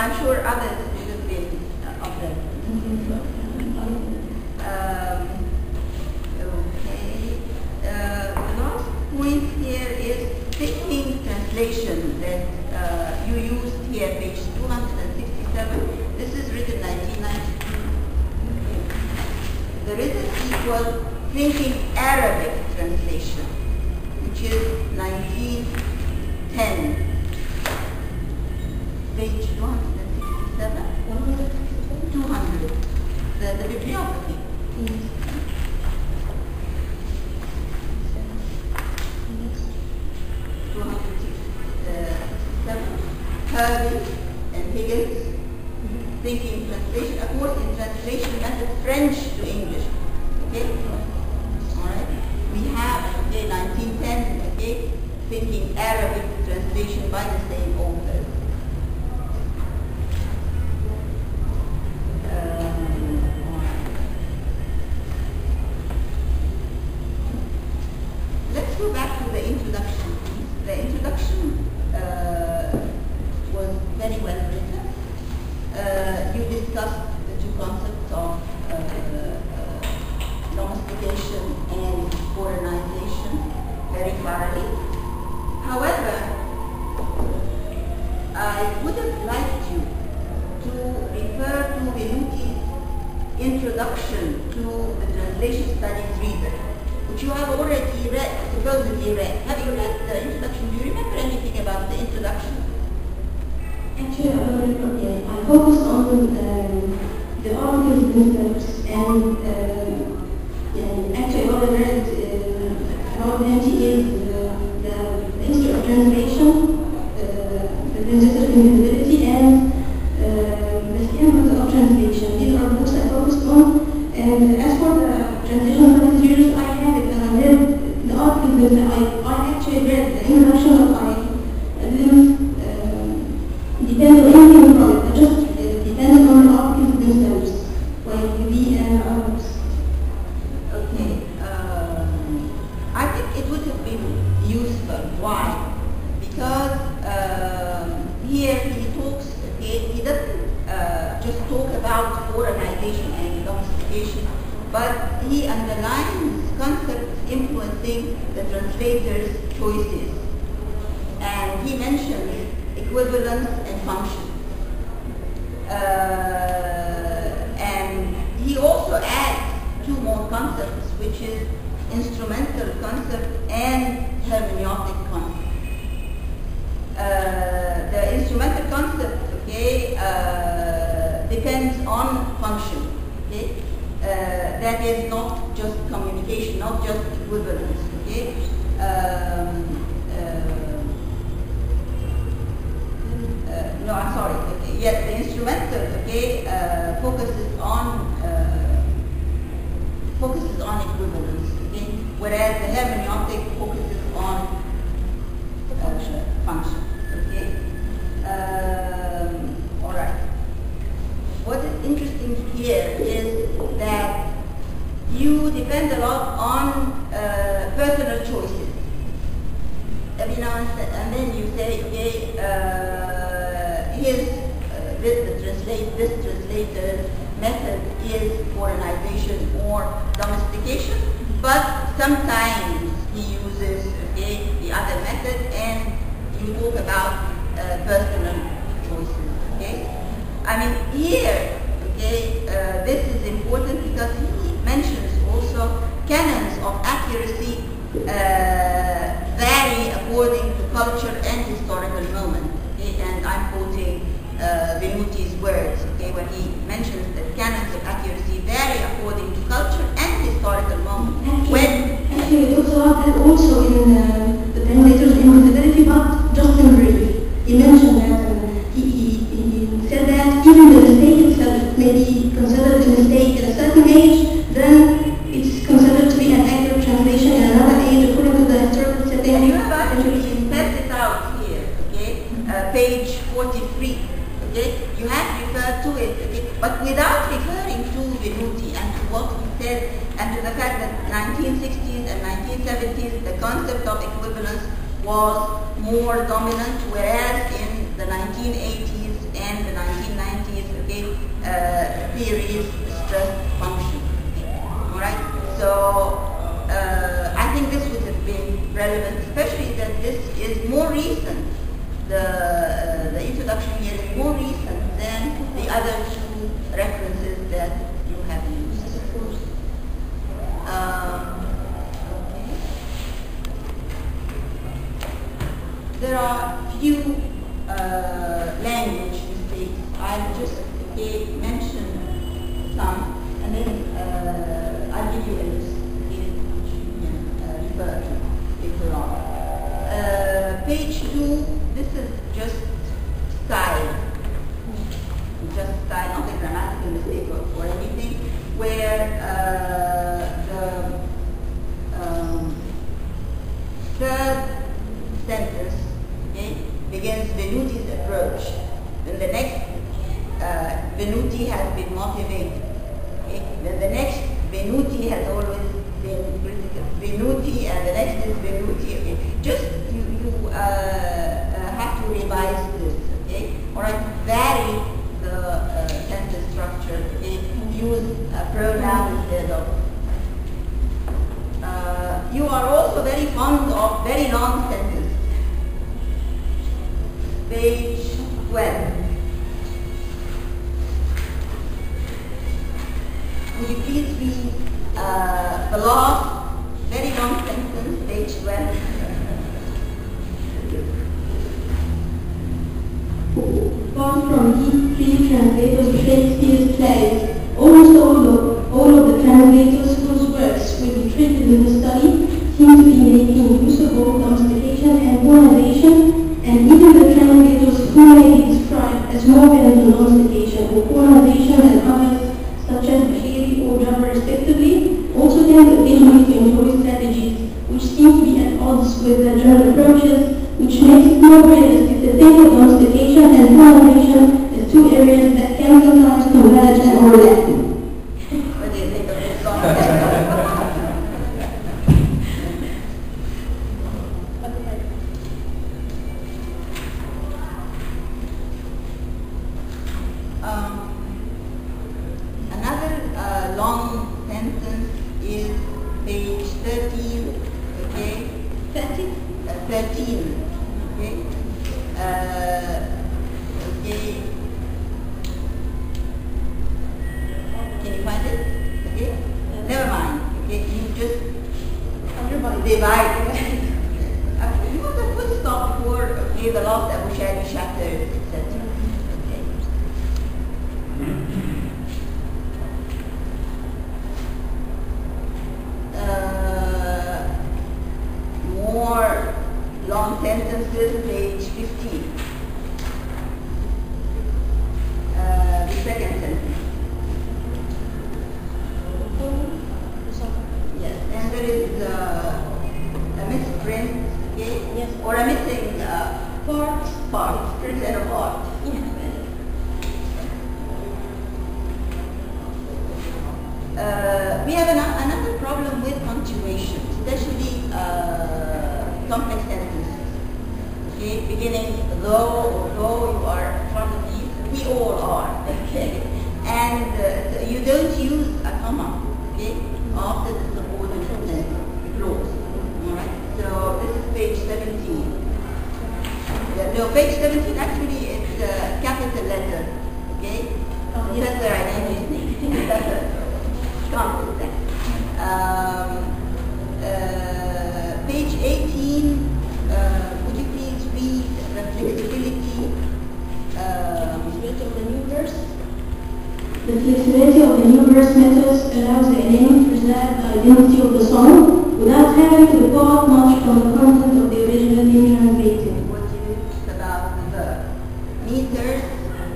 I'm sure others would have been of them. Okay. The last point here is thinking translation that you used here, page 267. This is written 1992. Okay. There is an equal thinking Arabic translation, which is 1910. Page 267. 200. The bibliography. Hervey and Higgins, thinking translation, of course in translation method French to English. Okay? Alright. We have, okay, 1910, okay, thinking Arabic translation by the same author. Let's go back to the introduction. The introduction was very well written. You discussed the two concepts of domestication and foreignization very thoroughly. However, I would have liked you to refer to Benuti's introduction to the translation studies reader, which you have already read, supposedly read. Have you read the introduction? Do you remember anything about the introduction? Actually, I focused on the articles themselves, and actually what I read about Nancy is the history of translation, the transition invisibility, and the schema of translation. These are books I focused on, and as for the translation studies readers, I have it, and I read the articles that I actually read the introduction, but I didn't depend on anything from it. I just depended on the articles themselves, like the and others. Okay. I think it would have been useful. Why? Because here he talks, okay, he doesn't just talk about foreignization and domestication, but he underlines concepts influencing the translator's choices. And he mentions equivalence and function. And he also adds two more concepts, which is instrumental concept and hermeneutic concept. The instrumental concept, okay, depends on function. Okay, that is not just communication, not just equivalence. Okay. No, I'm sorry. Okay. Yes, the instrumental, okay, focuses on equivalence, okay, whereas the hermeneutic focuses on function. Okay. All right. What is interesting here is that you depend a lot on personal choices. Every now and then you say, okay. This translator's method is foreignization or domestication, but sometimes he uses, okay, the other method, and you talk about personal choices. Okay, I mean here, okay, this is important because he mentions also canons of accuracy vary according to culture and historical moment. Okay, and I'm quoting Benuti's words, okay, when he mentions that canons of accuracy vary according to culture and historical moment. Actually, it also in the translator's invisibility, but just in brief. He mentioned that he said that even the mistake itself may be considered a mistake at a certain age, then it's considered to be an accurate translation in another age according to the historical setting. And you have actually spelled it out here, okay, page 43. Okay? You have referred to it, okay? But without referring to Benuti and to what he said and to the fact that 1960s and 1970s the concept of equivalence was more dominant, whereas in the 1980s and the the introduction here is more recent than the other two references that you have used. Okay. There are few language mistakes. I'll just mention some, and then I'll give you a list which you can refer to later on. Page 2, this is just style. Just style, not a grammatical mistake or anything, where the third sentence begins Venuti's approach. Then the next Venuti has been motivated. Then the next Venuti has always been critical. Venuti, and the next is Venuti. Just you have to revise this. All right, vary the sentence structure. Use a pronoun instead of. You are also very fond of very long sentences. Page 12. Would you please read the last very long sentence, page 12? Apart from these three translators of Shakespeare's plays, almost all of the translators whose works will be treated in the study seem to be making use of both domestication and colonization, and even the translators who may be described as more than domestication or colonization and others, such as Bahiri or Jabbar respectively, also tend occasionally to employ strategies which seem to be at odds with the general approaches, which makes it more realistic to think of domestication and colonization as two areas that can sometimes converge and overlap. What do you think of this song? Another long sentence is page 13, okay? 13? 13, okay? Okay. Can you find it? Okay? Never mind, okay? You just divide. You want the full stop before, okay, the last Abu Shadi chapter, etc. More long sentences, page 15. The second sentence. Yes, and there is a misprint, okay? Yes. Or a missing part, instead of part. We have another problem with punctuation, especially complex sentences. Okay, beginning though you are part of these, we all are. Okay, and you don't use a comma. Okay, after the subordinate clause. All right. So this is page 17. No, page 17 actually it's capital letter. Okay, letter I name letter. Page 18, would you please read the flexibility of the new verse? The flexibility of the new verse methods allows the enemy to preserve the identity of the song without having to depart much from the content of the original being translated. What is about the meters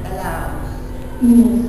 allows? Yes.